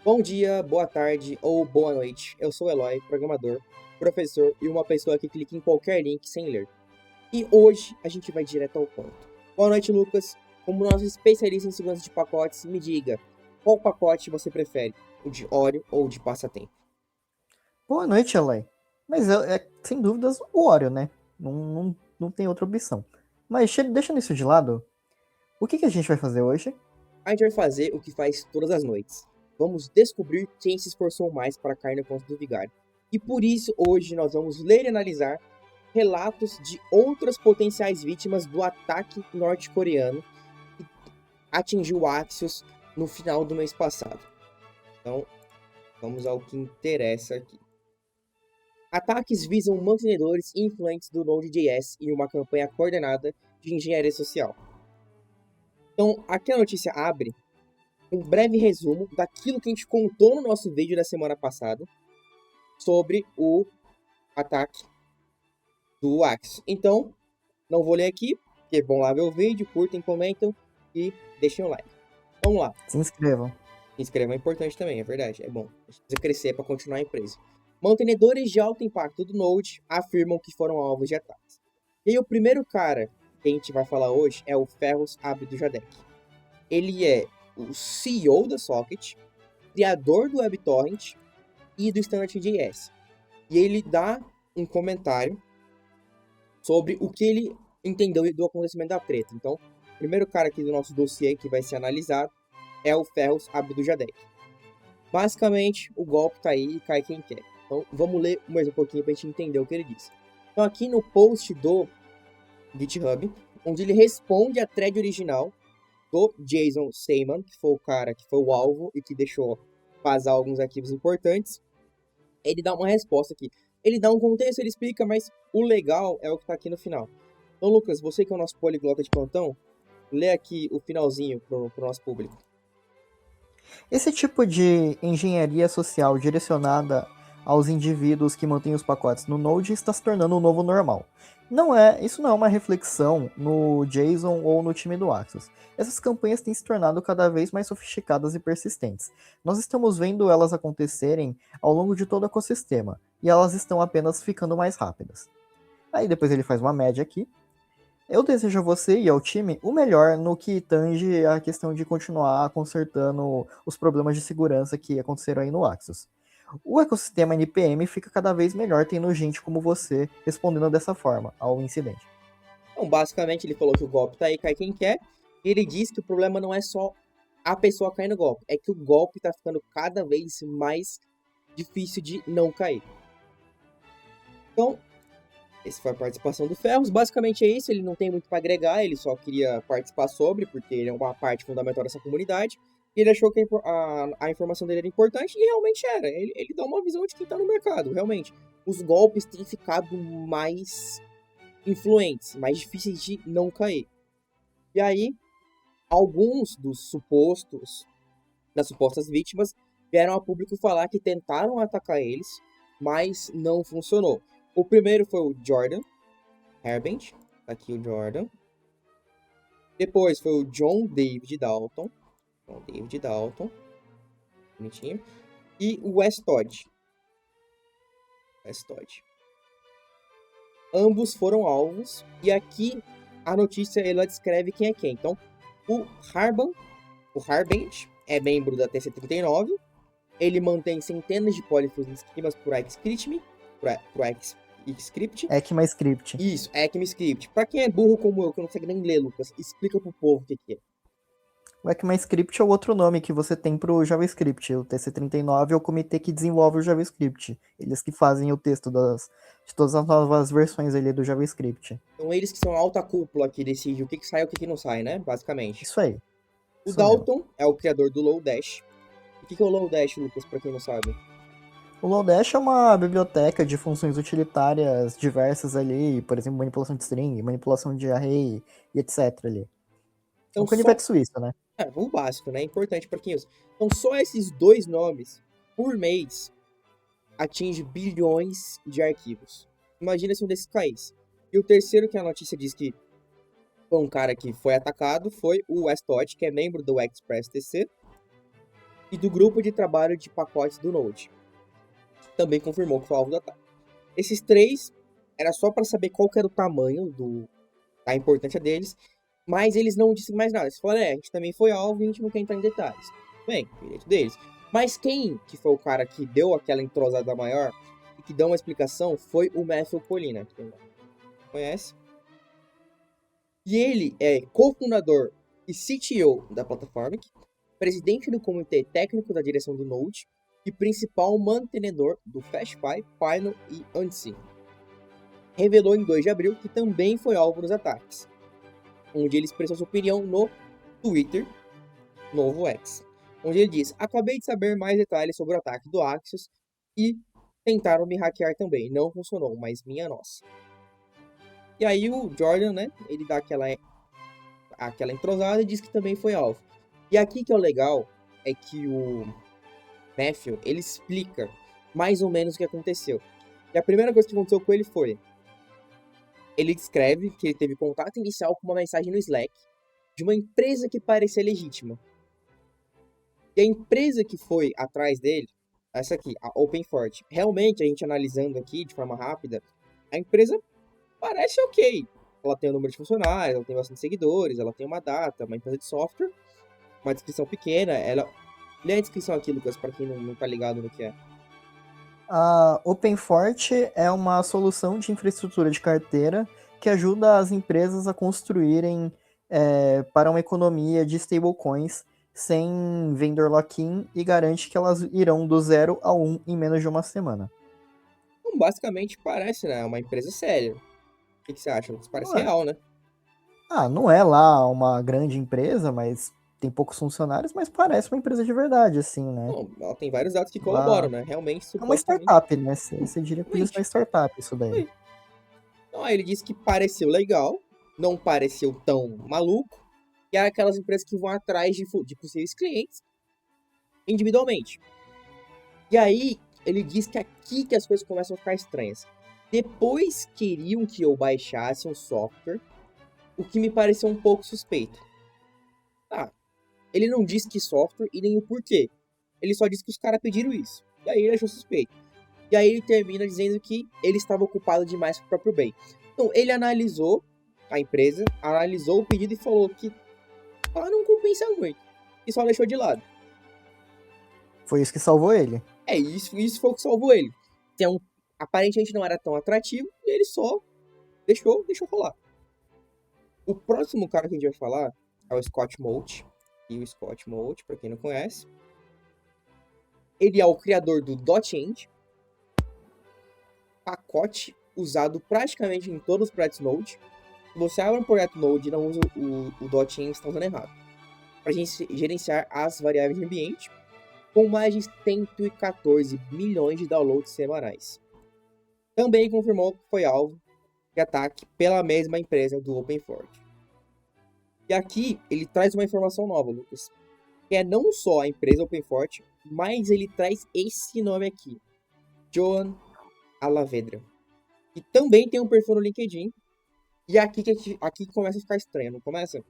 Bom dia, boa tarde ou boa noite. Eu sou o Eloy, programador, professor e uma pessoa que clica em qualquer link sem ler. E hoje a gente vai direto ao ponto. Boa noite, Lucas. Como nosso especialista em segurança de pacotes, me diga, qual pacote você prefere? O de Oreo ou o de passatempo? Boa noite, Eloy. Mas sem dúvidas o Oreo, né? Não tem outra opção. Mas deixando isso de lado, o que a gente vai fazer hoje? A gente vai fazer o que faz todas as noites. Vamos descobrir quem se esforçou mais para cair na conta do vigário. E por isso, hoje, nós vamos ler e analisar relatos de outras potenciais vítimas do ataque norte-coreano que atingiu Axios no final do mês passado. Então, vamos ao que interessa aqui. Ataques visam mantenedores e influentes do Node.js em uma campanha coordenada de engenharia social. Então, aqui a notícia abre um breve resumo daquilo que a gente contou no nosso vídeo da semana passada sobre o ataque do Axios. Então, não vou ler aqui, porque vão lá ver o vídeo, curtem, comentam e deixem o like. Vamos lá. Se inscrevam. Se inscrevam é importante também, é verdade. É bom. A gente precisa crescer para continuar a empresa. Mantenedores de alto impacto do Node afirmam que foram alvos de ataques. E aí, o primeiro cara que a gente vai falar hoje é o Ferros Abdujadek. Ele é o CEO da Socket, criador do WebTorrent e do Standard.js. E ele dá um comentário sobre o que ele entendeu do acontecimento da treta. Então, o primeiro cara aqui do nosso dossiê que vai ser analisado é o Ferros Abdujadek. Basicamente, o golpe tá aí e cai quem quer. Então, vamos ler mais um pouquinho pra gente entender o que ele disse. Então, aqui no post do GitHub, onde ele responde a thread original do Jason Steinman, que foi o cara que foi o alvo e que deixou vazar alguns arquivos importantes, ele dá uma resposta aqui. Ele dá um contexto, ele explica, mas o legal é o que tá aqui no final. Então, Lucas, você que é o nosso poliglota de plantão, lê aqui o finalzinho pro nosso público. Esse tipo de engenharia social direcionada aos indivíduos que mantêm os pacotes no Node está se tornando o novo normal. Isso não é uma reflexão no JSON ou no time do Axos. Essas campanhas têm se tornado cada vez mais sofisticadas e persistentes. Nós estamos vendo elas acontecerem ao longo de todo o ecossistema, e elas estão apenas ficando mais rápidas. Aí depois ele faz uma média aqui. Eu desejo a você e ao time o melhor no que tange a questão de continuar consertando os problemas de segurança que aconteceram aí no Axis. O ecossistema NPM fica cada vez melhor tendo gente como você respondendo dessa forma ao incidente. Então, basicamente, ele falou que o golpe tá aí, cai quem quer. E ele disse que o problema não é só a pessoa cair no golpe, é que o golpe tá ficando cada vez mais difícil de não cair. Então, essa foi a participação do Ferros. Basicamente é isso, ele não tem muito para agregar, ele só queria participar sobre, porque ele é uma parte fundamental dessa comunidade. E ele achou que a informação dele era importante, e realmente era. Ele dá uma visão de quem tá no mercado, realmente. Os golpes têm ficado mais influentes, mais difíceis de não cair. E aí, alguns das supostas vítimas, vieram a público falar que tentaram atacar eles, mas não funcionou. O primeiro foi o Jordan Herbent, aqui o Jordan. Depois foi o John David Dalton. John David Dalton. Bonitinho. E o Wes Todd. Wes Todd. Ambos foram alvos. E aqui a notícia ela descreve quem é quem. Então, o Harbent é membro da TC39. Ele mantém centenas de polífilos esquemas por ECMAScript. ECMAScript. Isso, ECMAScript. Pra quem é burro como eu, que não consegue nem ler, Lucas, explica pro povo o que é. O ECMAScript é o outro nome que você tem para o JavaScript. O TC39 é o comitê que desenvolve o JavaScript. Eles que fazem o texto de todas as novas versões ali do JavaScript. Então eles que são a alta cúpula que decide o que sai e o que não sai, né? Basicamente. Isso aí. O Isso mesmo. Dalton é o criador do Lodash. O que é o Lodash, Lucas, pra quem não sabe? O Lodash é uma biblioteca de funções utilitárias diversas ali, por exemplo, manipulação de string, manipulação de array e etc. ali. É um Então só. canivete suíço, né? É, o básico, né? Importante pra quem usa. Então só esses dois nomes por mês atinge bilhões de arquivos. Imagina se um desses caísse. E o terceiro que a notícia diz que foi um cara que foi atacado foi o Wes Todd, que é membro do Express TC. e do grupo de trabalho de pacotes do Node. Também confirmou que foi alvo do ataque. Esses 3 era só para saber qual que era o tamanho da importância deles, mas eles não disseram mais nada. Eles falaram, a gente também foi alvo e a gente não quer entrar em detalhes. Bem, direito deles. Mas quem que foi o cara que deu aquela entrosada maior e que deu uma explicação foi o Matthew Polina, que quem conhece. E ele é cofundador e CTO da Platformic, presidente do comitê técnico da direção do Node e principal mantenedor do FastPy, Pinot e Ansi. Revelou em 2 de abril que também foi alvo dos ataques, onde ele expressou sua opinião no Twitter, novo X, onde ele diz: acabei de saber mais detalhes sobre o ataque do Axios e tentaram me hackear também, não funcionou, mas minha nossa. E aí o Jordan, né, ele dá aquela entrosada e diz que também foi alvo. E aqui que é o legal, é que o Matthew, ele explica mais ou menos o que aconteceu. E a primeira coisa que aconteceu com ele foi: ele descreve que ele teve contato inicial com uma mensagem no Slack de uma empresa que parecia legítima. E a empresa que foi atrás dele, essa aqui, a OpenFort, realmente, a gente analisando aqui de forma rápida, a empresa parece ok. Ela tem um número de funcionários, ela tem bastante seguidores, ela tem uma data, uma empresa de software, uma descrição pequena. Lê a descrição aqui, Lucas, para quem não tá ligado no que é. A OpenFort é uma solução de infraestrutura de carteira que ajuda as empresas a construírem para uma economia de stablecoins sem vendor lock-in e garante que elas irão do 0 ao 1 em menos de uma semana. Então, basicamente, parece, né, uma empresa séria. O que você acha, Lucas? Parece Não é. real, né? Não é lá uma grande empresa, mas tem poucos funcionários, mas parece uma empresa de verdade, assim, né? Não, ela tem vários dados que colaboram, né? Realmente, É uma supostamente. startup, né? Você diria que isso é uma startup, isso daí. Então, aí ele disse que pareceu legal, não pareceu tão maluco, que é aquelas empresas que vão atrás de possíveis clientes individualmente. E aí, ele diz que aqui que as coisas começam a ficar estranhas. Depois queriam que eu baixasse um software, o que me pareceu um pouco suspeito. Ele não disse que software e nem o porquê. Ele só disse que os caras pediram isso. E aí ele achou suspeito. E aí ele termina dizendo que ele estava ocupado demais com o próprio bem. Então ele analisou a empresa, analisou o pedido e falou que não compensa muito. E só deixou de lado. Foi isso que salvou ele. Isso foi o que salvou ele. Então, aparentemente não era tão atrativo e ele só deixou rolar. O próximo cara que a gente vai falar é o Scott Moult. E o Scott Moult, pra quem não conhece, ele é o criador do .end, pacote usado praticamente em todos os projetos Node. Se você abre um projeto Node e não usa o .end, está usando errado. Para gerenciar as variáveis de ambiente, com mais de 114 milhões de downloads semanais. Também confirmou que foi alvo de ataque pela mesma empresa do OpenFort. E aqui ele traz uma informação nova, Lucas, que é não só a empresa OpenFort, mas ele traz esse nome aqui, Joan Alavedra, que também tem um perfil no LinkedIn. E aqui que começa a ficar estranho, não começa?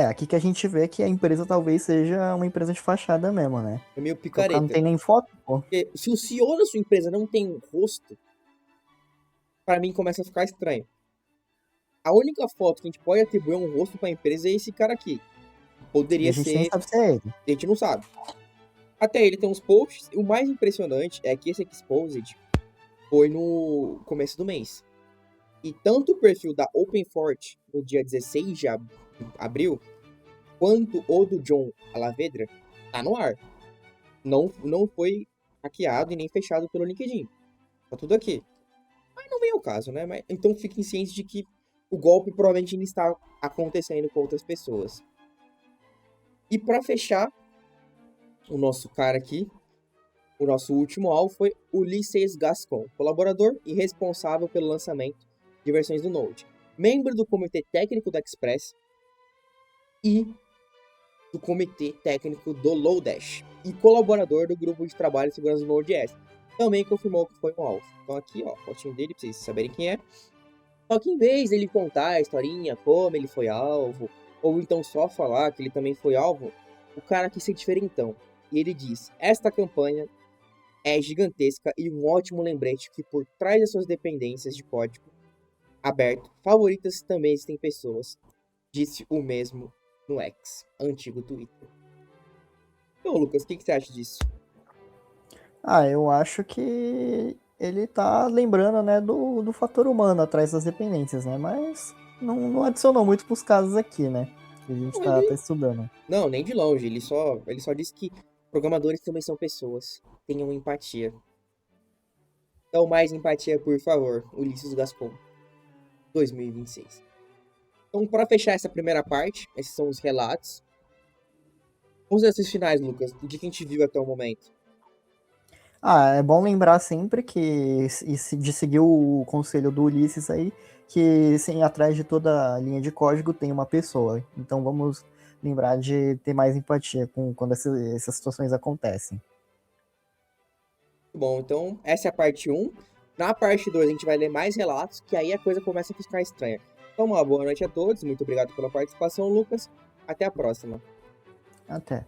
Aqui que a gente vê que a empresa talvez seja uma empresa de fachada mesmo, né? É meio Porque o cara não picareta. tem nem foto, pô. Porque se o CEO da sua empresa não tem um rosto, para mim começa a ficar estranho. A única foto que a gente pode atribuir um rosto para a empresa é esse cara aqui. Poderia E a gente nem ser, sabe se é ele. a gente não sabe. Até ele tem uns posts. O mais impressionante é que esse Exposed foi no começo do mês. E tanto o perfil da OpenFort no dia 16 de abril, quanto o do John Alavedra, tá no ar. Não foi hackeado e nem fechado pelo LinkedIn. Tá tudo aqui. Mas não vem ao caso, né? Então fiquem cientes de que o golpe provavelmente ainda está acontecendo com outras pessoas. E para fechar, o nosso cara aqui, o nosso último alvo foi Ulisses Gascon, colaborador e responsável pelo lançamento de versões do Node, membro do comitê técnico do Express e do comitê técnico do Lodash e colaborador do grupo de trabalho de segurança do Node.js. Também confirmou que foi um alvo. Então aqui, ó, a fotinho dele pra vocês saberem quem é. Só que em vez dele contar a historinha, como ele foi alvo, ou então só falar que ele também foi alvo, o cara quis ser diferentão. e ele diz: esta campanha é gigantesca e um ótimo lembrete que por trás das suas dependências de código aberto favoritas também existem pessoas. Disse o mesmo no X, antigo Twitter. Então, Lucas, o que você acha disso? Eu acho que ele tá lembrando, né, do fator humano atrás das dependências, né? Mas não adicionou muito pros casos aqui, né? Que a gente Não, tá estudando. não, nem de longe. Ele só disse que programadores também são pessoas. Tenham empatia. Então, mais empatia, por favor. Ulisses Gascon, 2026. Então, para fechar essa primeira parte, esses são os relatos. Considerações finais, Lucas, do que a gente viu até o momento. É bom lembrar sempre que de seguir o conselho do Ulisses aí, que sim, atrás de toda linha de código tem uma pessoa. Então vamos lembrar de ter mais empatia quando essas situações acontecem. Bom, então essa é a parte um. Na parte 2 a gente vai ler mais relatos, que aí a coisa começa a ficar estranha. Então, uma boa noite a todos. Muito obrigado pela participação, Lucas. Até a próxima. Até.